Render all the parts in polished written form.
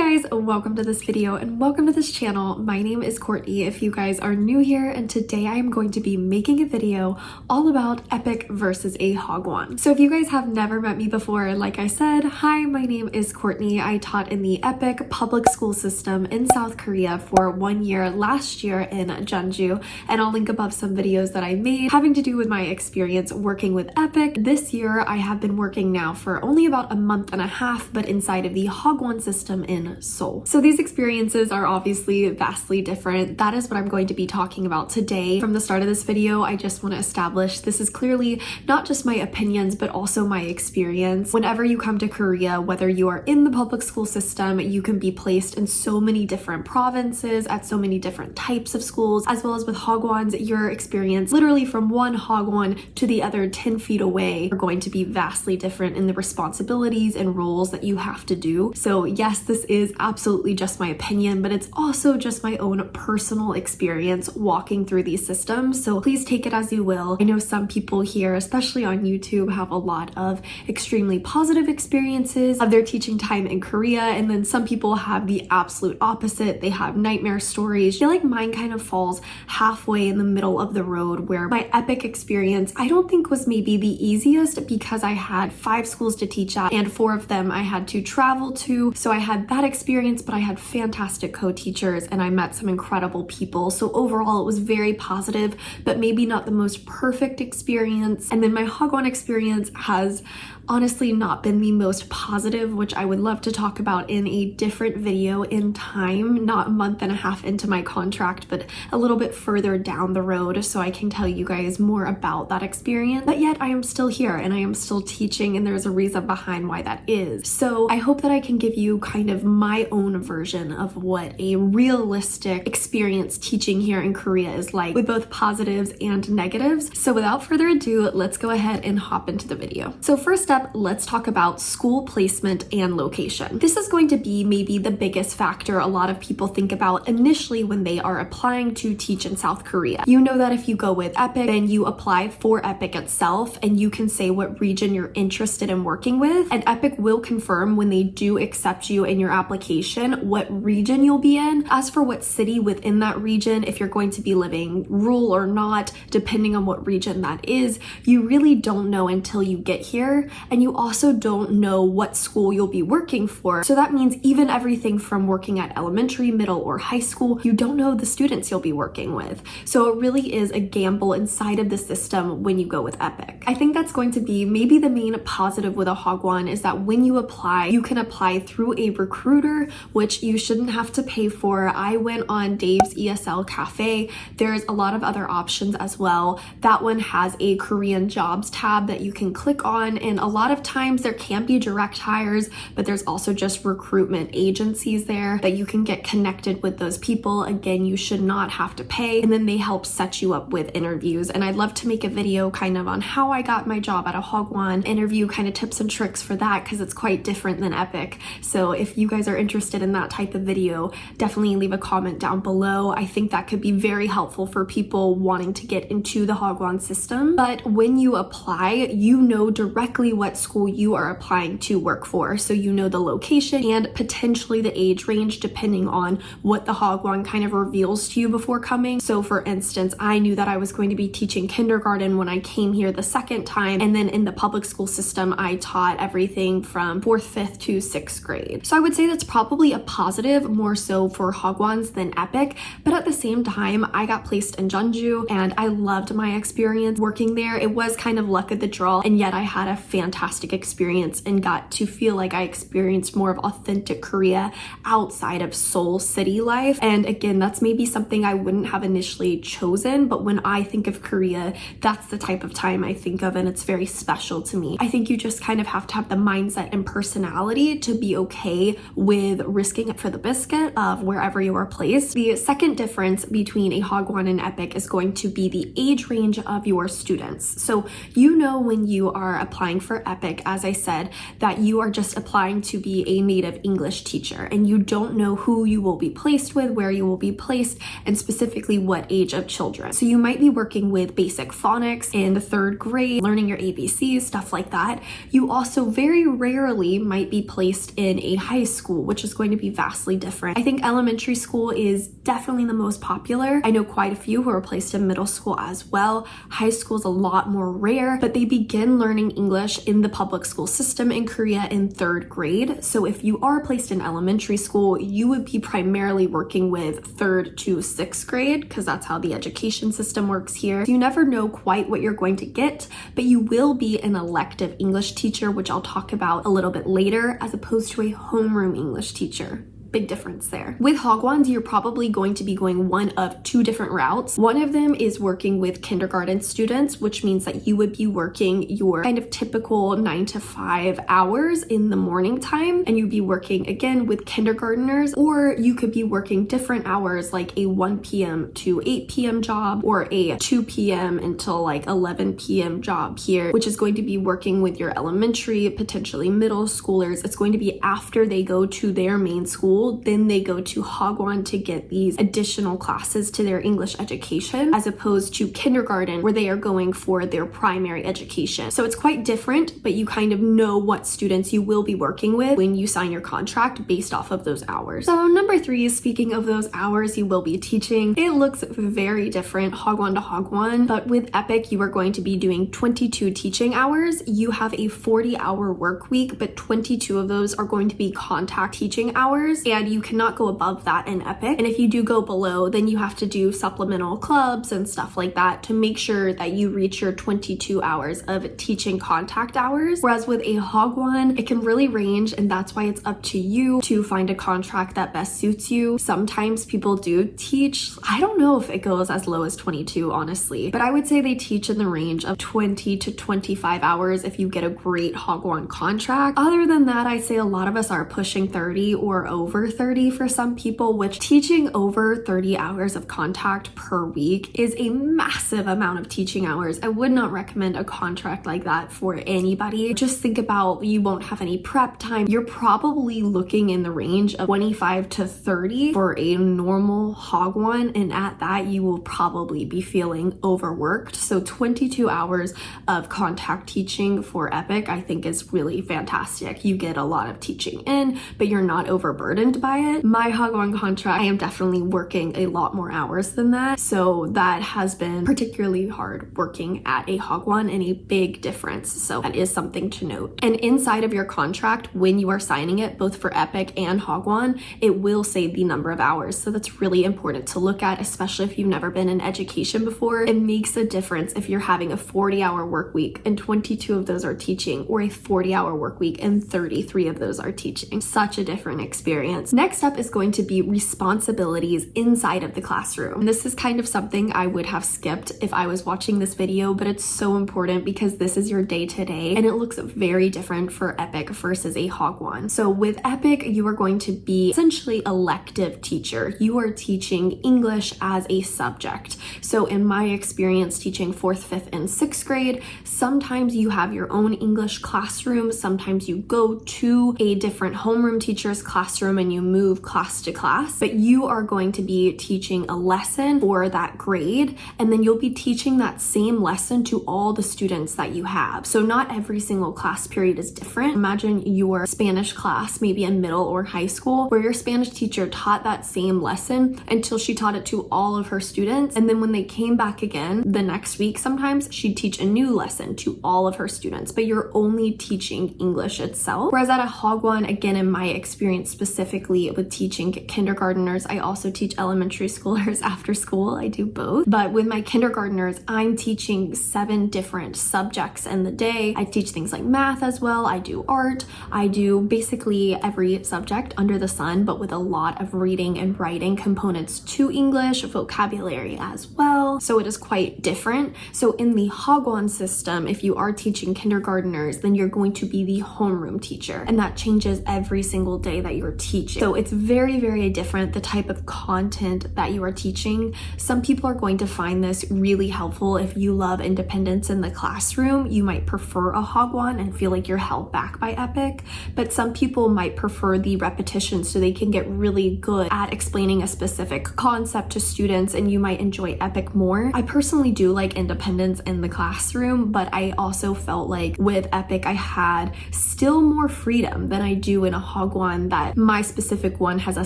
guys, welcome to this video and welcome to this channel. My name is Courtney if you guys are new here, and today I am going to be making a video all about EPIK versus a Hagwon. So if you guys have never met me before, like I said, hi, my name is Courtney. I taught in the EPIK public school system in South Korea for 1 year last year in Jeonju, and I'll link above some videos that I made having to do with my experience working with EPIK. This year I have been working now for only about a month and a half, but inside of the Hagwon system in Seoul. So these experiences are obviously vastly different. That is what I'm going to be talking about today. From the start of this video, I just want to establish this is clearly not just my opinions, but also my experience. Whenever you come to Korea, whether you are in the public school system, you can be placed in so many different provinces at so many different types of schools, as well as with Hagwons, your experience literally from one Hagwon to the other 10 feet away are going to be vastly different in the responsibilities and roles that you have to do. So yes, this is absolutely just my opinion, but it's also just my own personal experience walking through these systems. So please take it as you will. I know some people here, especially on YouTube, have a lot of extremely positive experiences of their teaching time in Korea, and then some people have the absolute opposite. They have nightmare stories. I feel like mine kind of falls halfway in the middle of the road, where my EPIK experience I don't think was maybe the easiest because I had 5 schools to teach at and 4 of them I had to travel to. So I had that experience, but I had fantastic co-teachers and I met some incredible people. So overall it was very positive, but maybe not the most perfect experience. And then my Hagwon experience has honestly not been the most positive, which I would love to talk about in a different video in time, not a month and a half into my contract, but a little bit further down the road, so I can tell you guys more about that experience. But yet I am still here and I am still teaching, and there's a reason behind why that is. So I hope that I can give you kind of my own version of what a realistic experience teaching here in Korea is like, with both positives and negatives. So without further ado, let's go ahead and hop into the video. So first up, let's talk about school placement and location. This is going to be maybe the biggest factor a lot of people think about initially when they are applying to teach in South Korea. You know that if you go with EPIK, then you apply for EPIK itself and you can say what region you're interested in working with, and EPIK will confirm when they do accept you in your application what region you'll be in. As for what city within that region, if you're going to be living rural or not, depending on what region that is, you really don't know until you get here. And you also don't know what school you'll be working for. So that means even everything from working at elementary, middle, or high school, you don't know the students you'll be working with. So it really is a gamble inside of the system when you go with EPIK. I think that's going to be maybe the main positive with a Hagwon, is that when you apply, you can apply through a recruiter, which you shouldn't have to pay for. I went on Dave's ESL Cafe. There's a lot of other options as well. That one has a Korean jobs tab that you can click on, and a lot of times there can be direct hires, but there's also just recruitment agencies there that you can get connected with those people. Again, you should not have to pay, and then they help set you up with interviews. And I'd love to make a video kind of on how I got my job at a Hagwon interview, kind of tips and tricks for that, because it's quite different than EPIK. So if you guys are interested in that type of video, definitely leave a comment down below. I think that could be very helpful for people wanting to get into the Hagwon system. But when you apply, you know directly what school you are applying to work for. So you know the location and potentially the age range depending on what the Hagwon kind of reveals to you before coming. So for instance, I knew that I was going to be teaching kindergarten when I came here the second time, and then in the public school system I taught everything from 4th, 5th to 6th grade. So I would say that's probably a positive, more so for Hagwons than EPIK, but at the same time I got placed in Jeonju and I loved my experience working there. It was kind of luck of the draw, and yet I had a fantastic experience and got to feel like I experienced more of authentic Korea outside of Seoul city life. And again, that's maybe something I wouldn't have initially chosen, but when I think of Korea, that's the type of time I think of, and it's very special to me. I think you just kind of have to have the mindset and personality to be okay with risking it for the biscuit of wherever you are placed. The second difference between a Hagwon and EPIK is going to be the age range of your students. So you know when you are applying for for EPIK, as I said, that you are just applying to be a native English teacher and you don't know who you will be placed with, where you will be placed, and specifically what age of children. So you might be working with basic phonics in the 3rd grade, learning your ABCs, stuff like that. You also very rarely might be placed in a high school, which is going to be vastly different. I think elementary school is definitely the most popular. I know quite a few who are placed in middle school as well. High school is a lot more rare, but they begin learning English in the public school system in Korea in 3rd grade. So if you are placed in elementary school, you would be primarily working with 3rd to 6th grade because that's how the education system works here. So you never know quite what you're going to get, but you will be an elective English teacher, which I'll talk about a little bit later, as opposed to a homeroom English teacher. Big difference there. With Hagwons, you're probably going to be going one of 2 different routes. One of them is working with kindergarten students, which means that you would be working your kind of typical 9 to 5 hours in the morning time, and you'd be working again with kindergarteners, or you could be working different hours like a 1 p.m. to 8 p.m. job or a 2 p.m. until like 11 p.m. job here, which is going to be working with your elementary, potentially middle schoolers. It's going to be after they go to their main school, then they go to Hagwon to get these additional classes to their English education, as opposed to kindergarten where they are going for their primary education. So it's quite different, but you kind of know what students you will be working with when you sign your contract based off of those hours. So number 3, speaking of those hours you will be teaching, it looks very different Hagwon to Hagwon, but with EPIK you are going to be doing 22 teaching hours. You have a 40-hour work week, but 22 of those are going to be contact teaching hours, and you cannot go above that in EPIK. And if you do go below, then you have to do supplemental clubs and stuff like that to make sure that you reach your 22 hours of teaching contact hours. Whereas with a Hagwon, it can really range, and that's why it's up to you to find a contract that best suits you. Sometimes people do teach, I don't know if it goes as low as 22, honestly, but I would say they teach in the range of 20 to 25 hours if you get a great Hagwon contract. Other than that, I say a lot of us are pushing 30 or over 30 for some people, which teaching over 30 hours of contact per week is a massive amount of teaching hours. I would not recommend a contract like that for anybody. Just think about, you won't have any prep time. You're probably looking in the range of 25 to 30 for a normal Hagwon, and at that you will probably be feeling overworked. So 22 hours of contact teaching for EPIK I think is really fantastic. You get a lot of teaching in, but you're not overburdened by it. My Hagwon contract, I am definitely working a lot more hours than that, so that has been particularly hard working at a Hagwon, and a big difference. So that is something to note. And inside of your contract, when you are signing it, both for EPIK and Hagwon, it will say the number of hours. So that's really important to look at, especially if you've never been in education before. It makes a difference if you're having a 40-hour work week and 22 of those are teaching, or a 40-hour work week and 33 of those are teaching. Such a different experience. Next up is going to be responsibilities inside of the classroom. And this is kind of something I would have skipped if I was watching this video, but it's so important because this is your day-to-day, and it looks very different for EPIK versus a Hagwon. So with EPIK, you are going to be essentially elective teacher. You are teaching English as a subject. So in my experience teaching 4th, 5th, and 6th grade, sometimes you have your own English classroom, sometimes you go to a different homeroom teacher's classroom and you move class to class, but you are going to be teaching a lesson for that grade, and then you'll be teaching that same lesson to all the students that you have. So not every single class period is different. Imagine your Spanish class, maybe in middle or high school, where your Spanish teacher taught that same lesson until she taught it to all of her students, and then when they came back again the next week, sometimes she'd teach a new lesson to all of her students, but you're only teaching English itself. Whereas at a Hagwon, again, in my experience specifically with teaching kindergarteners, I also teach elementary schoolers after school. I do both. But with my kindergarteners, I'm teaching 7 different subjects in the day. I teach things like math as well. I do art. I do basically every subject under the sun, but with a lot of reading and writing components to English, vocabulary as well. So it is quite different. So in the Hagwon system, if you are teaching kindergarteners, then you're going to be the homeroom teacher, and that changes every single day that you're teaching teaching. So it's very, very different, the type of content that you are teaching. Some people are going to find this really helpful. If you love independence in the classroom, you might prefer a hagwon and feel like you're held back by EPIK, but some people might prefer the repetition so they can get really good at explaining a specific concept to students, and you might enjoy EPIK more. I personally do like independence in the classroom, but I also felt like with EPIK I had still more freedom than I do in a hagwon, that my specific one has a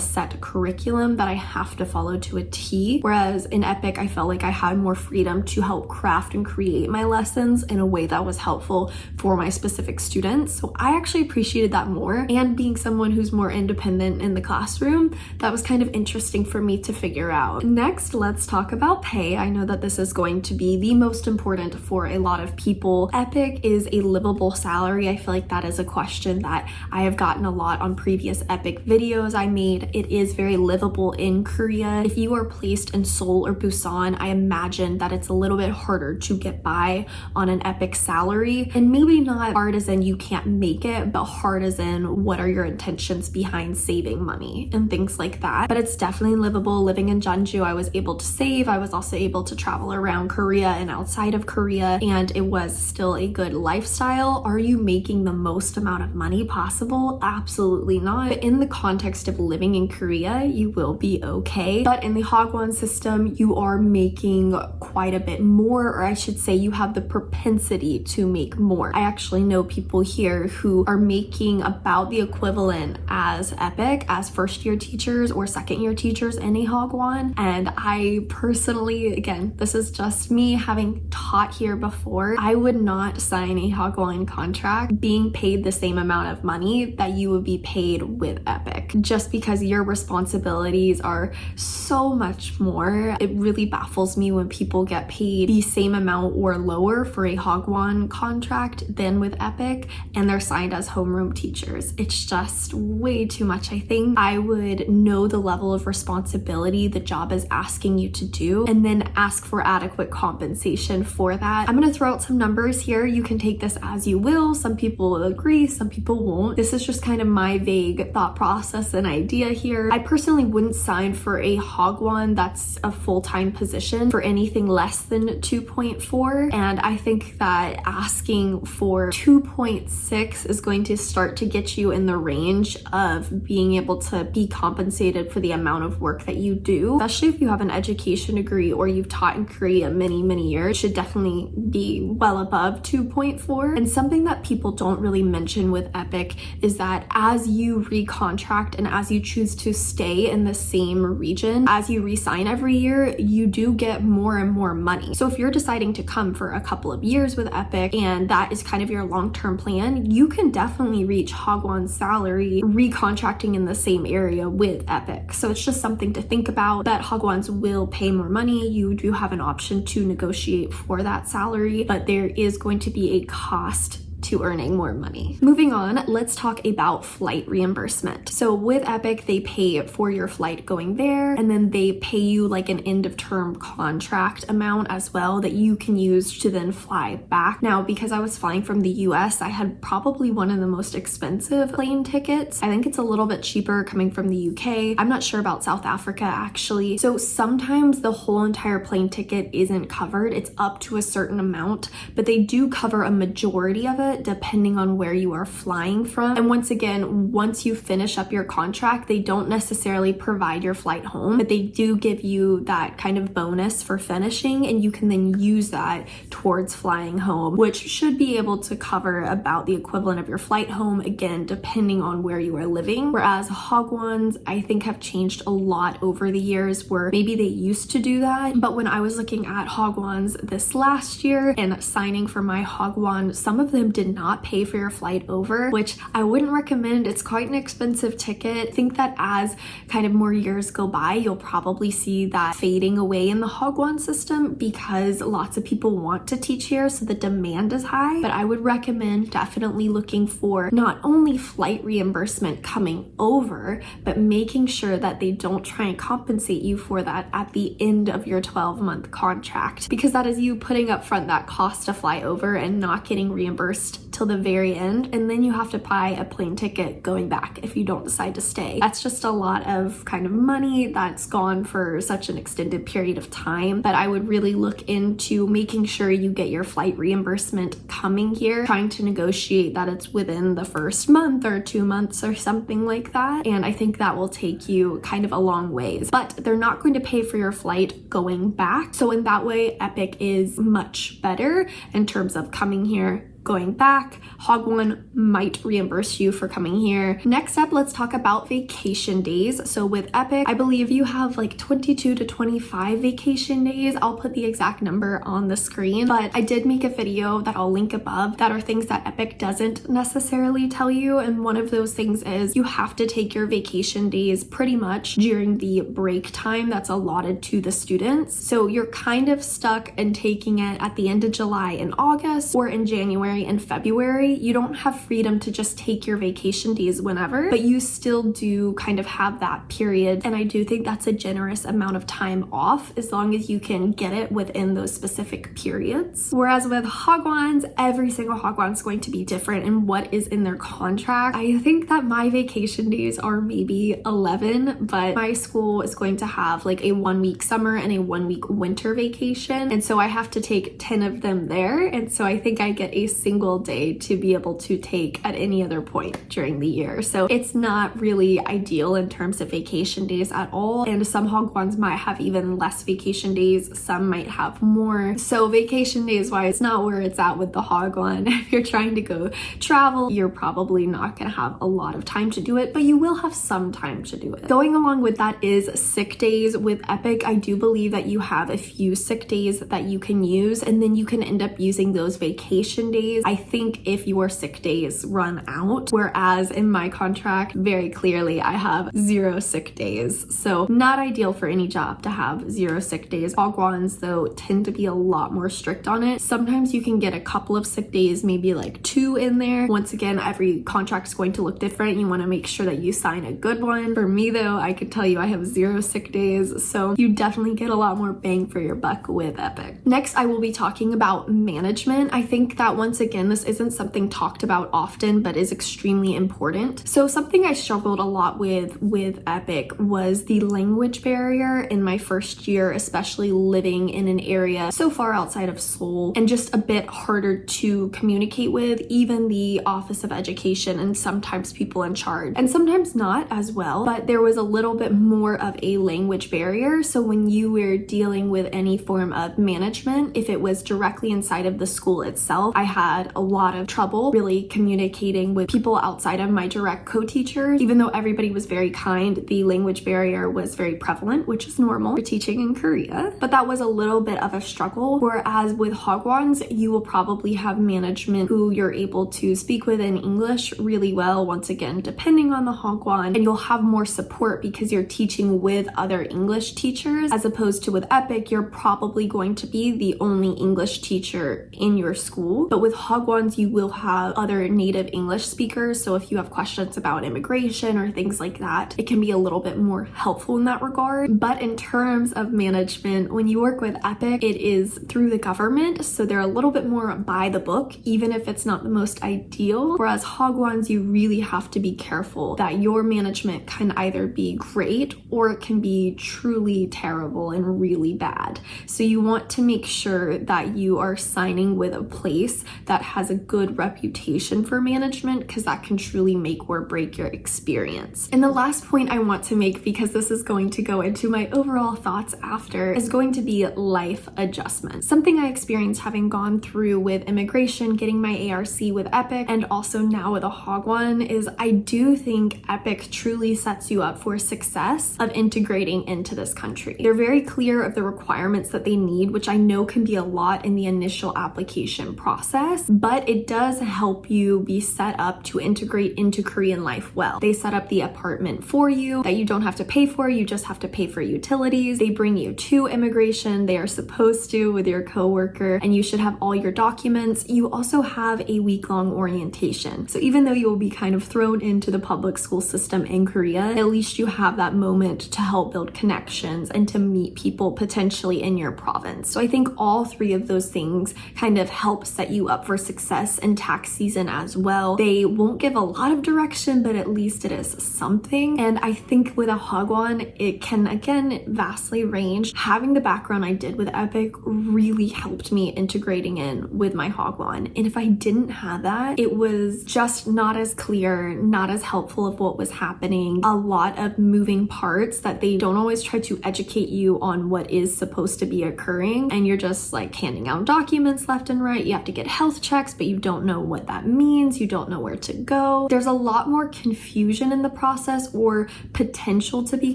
set curriculum that I have to follow to a T, whereas in EPIK I felt like I had more freedom to help craft and create my lessons in a way that was helpful for my specific students. So I actually appreciated that more, and being someone who's more independent in the classroom, that was kind of interesting for me to figure out. Next, let's talk about pay. I know that this is going to be the most important for a lot of people. EPIK is a livable salary. I feel like that is a question that I have gotten a lot on previous EPIK videos I made. It is very livable in Korea. If you are placed in Seoul or Busan, I imagine that it's a little bit harder to get by on an EPIK salary, and maybe not hard as in you can't make it, but hard as in what are your intentions behind saving money and things like that. But it's definitely livable. Living in Jeonju, I was able to save. I was also able to travel around Korea and outside of Korea, and it was still a good lifestyle. Are you making the most amount of money possible? Absolutely not. But in the context of living in Korea, you will be okay. But in the hagwon system, you are making quite a bit more, or I should say you have the propensity to make more. I actually know people here who are making about the equivalent as EPIK, as first-year teachers or second-year teachers in a hagwon. And I personally, again, this is just me having taught here before, I would not sign a hagwon contract being paid the same amount of money that you would be paid with EPIK, just because your responsibilities are so much more. It really baffles me when people get paid the same amount or lower for a hagwon contract than with EPIK, and they're signed as homeroom teachers. It's just way too much. I think I would know the level of responsibility the job is asking you to do and then ask for adequate compensation for that. I'm going to throw out some numbers here. You can take this as you will. Some people will agree, some people won't. This is just kind of my vague thought process and idea here. I personally wouldn't sign for a hagwon that's a full-time position for anything less than 2.4, and I think that asking for 2.6 is going to start to get you in the range of being able to be compensated for the amount of work that you do, especially if you have an education degree or you've taught in Korea many years. It should definitely be well above 2.4. And something that people don't really mention with EPIK is that as you recontract and as you choose to stay in the same region, as you resign every year, you do get more and more money. So if you're deciding to come for a couple of years with EPIK and that is kind of your long-term plan, you can definitely reach hagwon salary recontracting in the same area with EPIK. So it's just something to think about, that hagwons will pay more money. You do have an option to negotiate for that salary, but there is going to be a cost to earning more money. Moving on, let's talk about flight reimbursement. So with EPIK, they pay for your flight going there, and then they pay you like an end of term contract amount as well that you can use to then fly back. Now, because I was flying from the US, I had probably one of the most expensive plane tickets. I think it's a little bit cheaper coming from the UK. I'm not sure about South Africa actually. So sometimes the whole entire plane ticket isn't covered. It's up to a certain amount, but they do cover a majority of it depending on where you are flying from. And once again, once you finish up your contract, they don't necessarily provide your flight home, but they do give you that kind of bonus for finishing, and you can then use that towards flying home, which should be able to cover about the equivalent of your flight home, again, depending on where you are living. Whereas hagwons, I think, have changed a lot over the years, where maybe they used to do that, but when I was looking at hagwons this last year and signing for my hagwon, some of them did not pay for your flight over, which I wouldn't recommend. It's quite an expensive ticket. I think that as kind of more years go by, you'll probably see that fading away in the hagwon system because lots of people want to teach here, so the demand is high. But I would recommend definitely looking for not only flight reimbursement coming over, but making sure that they don't try and compensate you for that at the end of your 12-month contract, because that is you putting up front that cost to fly over and not getting reimbursed 1st till the very end, and then you have to buy a plane ticket going back if you don't decide to stay. That's just a lot of kind of money that's gone for such an extended period of time that I would really look into making sure you get your flight reimbursement coming here, trying to negotiate that it's within the first month or 2 months or something like that. And I think that will take you kind of a long ways, but they're not going to pay for your flight going back. So in that way, EPIK is much better in terms of coming here, going back. Hagwon might reimburse you for coming here. Next up, let's talk about vacation days. So with EPIK, I believe you have like 22 to 25 vacation days. I'll put the exact number on the screen, but I did make a video that I'll link above that are things that EPIK doesn't necessarily tell you. And one of those things is you have to take your vacation days pretty much during the break time that's allotted to the students. So you're kind of stuck in taking it at the end of July and August, or in January and February. You don't have freedom to just take your vacation days whenever, but you still do kind of have that period. And I do think that's a generous amount of time off as long as you can get it within those specific periods. Whereas with Hagwons, every single Hagwon is going to be different in what is in their contract. I think that my vacation days are maybe 11, but my school is going to have like a 1-week summer and a 1-week winter vacation. And so I have to take 10 of them there. And so I think I get a single day to be able to take at any other point during the year. So it's not really ideal in terms of vacation days at all. And some Hagwons might have even less vacation days. Some might have more. So vacation days wise, it's not where it's at with the Hagwon. If you're trying to go travel, you're probably not going to have a lot of time to do it, but you will have some time to do it. Going along with that is sick days. With EPIK, I do believe that you have a few sick days that you can use, and then you can end up using those vacation days, I think, if your sick days run out. Whereas in my contract, very clearly, I have 0 sick days. So not ideal for any job to have 0 sick days. Hagwons, though, tend to be a lot more strict on it. Sometimes you can get a couple of sick days, maybe like 2 in there. Once again, every contract is going to look different. You want to make sure that you sign a good one. For me, though, I could tell you I have 0 sick days. So you definitely get a lot more bang for your buck with EPIK. Next, I will be talking about management. I think that once again, this isn't something talked about often, but is extremely important. So something I struggled a lot with EPIK was the language barrier in my first year, especially living in an area so far outside of Seoul and just a bit harder to communicate with even the Office of Education and sometimes people in charge, and sometimes not as well, but there was a little bit more of a language barrier. So when you were dealing with any form of management, if it was directly inside of the school itself, I had a lot of trouble really communicating with people outside of my direct co-teachers. Even though everybody was very kind, the language barrier was very prevalent, which is normal for teaching in Korea, but that was a little bit of a struggle. Whereas with Hagwons, you will probably have management who you're able to speak with in English really well, once again, depending on the Hagwon, and you'll have more support because you're teaching with other English teachers, as opposed to with EPIK, you're probably going to be the only English teacher in your school. But with Hagwons, you will have other native English speakers. So if you have questions about immigration or things like that, it can be a little bit more helpful in that regard. But in terms of management, when you work with EPIK, it is through the government. So they're a little bit more by the book, even if it's not the most ideal. Whereas Hagwons, you really have to be careful that your management can either be great or it can be truly terrible and really bad. So you want to make sure that you are signing with a place that has a good reputation for management, because that can truly make or break your experience. And the last point I want to make, because this is going to go into my overall thoughts after, is going to be life adjustment. Something I experienced having gone through with immigration, getting my ARC with EPIK, and also now with a Hagwon, is I do think EPIK truly sets you up for success of integrating into this country. They're very clear of the requirements that they need, which I know can be a lot in the initial application process, but it does help you be set up to integrate into Korean life well. They set up the apartment for you that you don't have to pay for, you just have to pay for utilities. They bring you to immigration, they are supposed to, with your coworker, and you should have all your documents. You also have a week-long orientation. So even though you will be kind of thrown into the public school system in Korea, at least you have that moment to help build connections and to meet people potentially in your province. So I think all 3 of those things kind of help set you up up for success in tax season as well. They won't give a lot of direction, but at least it is something. And I think with a hagwon, it can again vastly range. Having the background I did with EPIK really helped me integrating in with my hagwon. And if I didn't have that, it was just not as clear, not as helpful of what was happening. A lot of moving parts that they don't always try to educate you on what is supposed to be occurring. And you're just like handing out documents left and right. You have to get health checks, but you don't know what that means. You don't know where to go. There's a lot more confusion in the process, or potential to be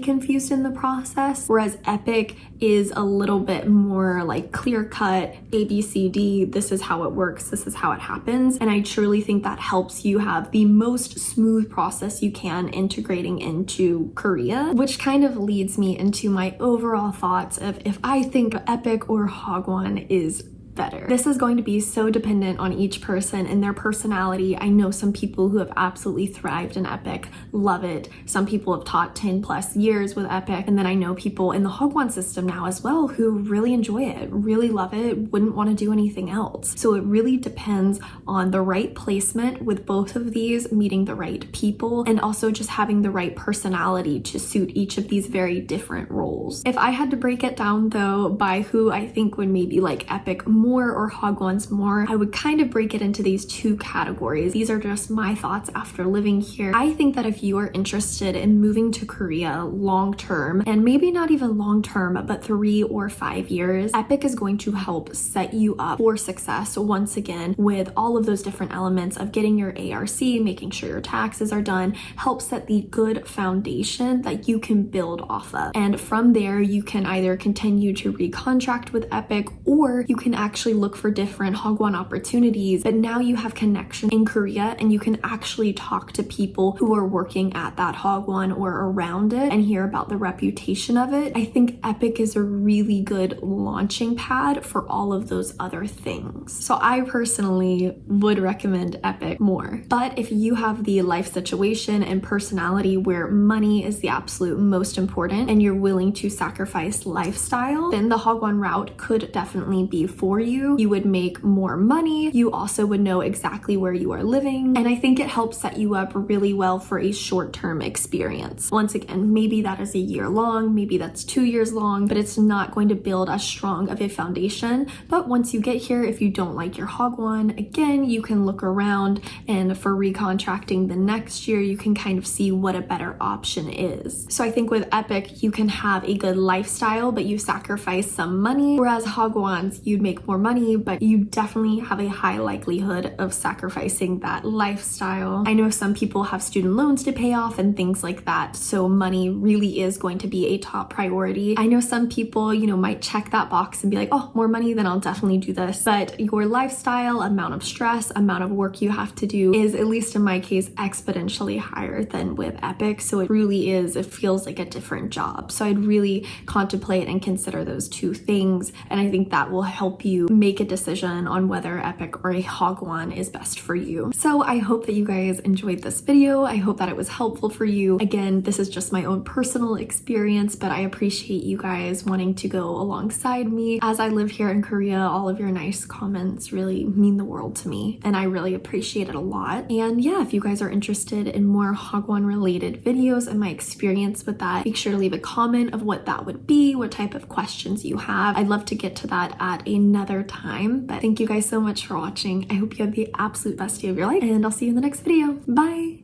confused in the process. Whereas EPIK is a little bit more like clear cut, A, B, C, D, this is how it works, this is how it happens. And I truly think that helps you have the most smooth process you can integrating into Korea, which kind of leads me into my overall thoughts of if I think EPIK or hagwon is better. This is going to be so dependent on each person and their personality. I know some people who have absolutely thrived in EPIK, love it. Some people have taught 10 plus years with EPIK. And then I know people in the hagwon system now as well who really enjoy it, really love it, wouldn't want to do anything else. So it really depends on the right placement with both of these, meeting the right people, and also just having the right personality to suit each of these very different roles. If I had to break it down though by who I think would maybe like EPIK more or hagwons more, I would kind of break it into these two categories. These are just my thoughts after living here. I think that if you are interested in moving to Korea long term, and maybe not even long term, but 3 or 5 years, EPIK is going to help set you up for success once again with all of those different elements of getting your ARC, making sure your taxes are done, help set the good foundation that you can build off of. And from there, you can either continue to recontract with EPIK, or you can actually look for different hagwon opportunities, but now you have connection in Korea and you can actually talk to people who are working at that hagwon or around it and hear about the reputation of it. I think EPIK is a really good launching pad for all of those other things. So I personally would recommend EPIK more. But if you have the life situation and personality where money is the absolute most important and you're willing to sacrifice lifestyle, then the hagwon route could definitely be for you. You would make more money. You also would know exactly where you are living. And I think it helps set you up really well for a short-term experience. Once again, maybe that is a year long, maybe that's 2 years long, but it's not going to build as strong of a foundation. But once you get here, if you don't like your hagwon, again, you can look around, and for recontracting the next year, you can kind of see what a better option is. So I think with EPIK, you can have a good lifestyle, but you sacrifice some money, whereas hagwons, you'd make more money, but you definitely have a high likelihood of sacrificing that lifestyle. I know some people have student loans to pay off and things like that, so money really is going to be a top priority. I know some people, might check that box and be like, oh, more money, then I'll definitely do this. But your lifestyle, amount of stress, amount of work you have to do is, at least in my case, exponentially higher than with EPIK. So it feels like a different job. So I'd really contemplate and consider those two things. And I think that will help you make a decision on whether EPIK or a hagwon is best for you. So I hope that you guys enjoyed this video. I hope that it was helpful for you. Again, this is just my own personal experience, but I appreciate you guys wanting to go alongside me as I live here in Korea. All of your nice comments really mean the world to me, and I really appreciate it a lot. And yeah, if you guys are interested in more hagwon related videos and my experience with that, make sure to leave a comment of what that would be, what type of questions you have. I'd love to get to that at another time, but thank you guys so much for watching. I hope you have the absolute best day of your life, and I'll see you in the next video. Bye!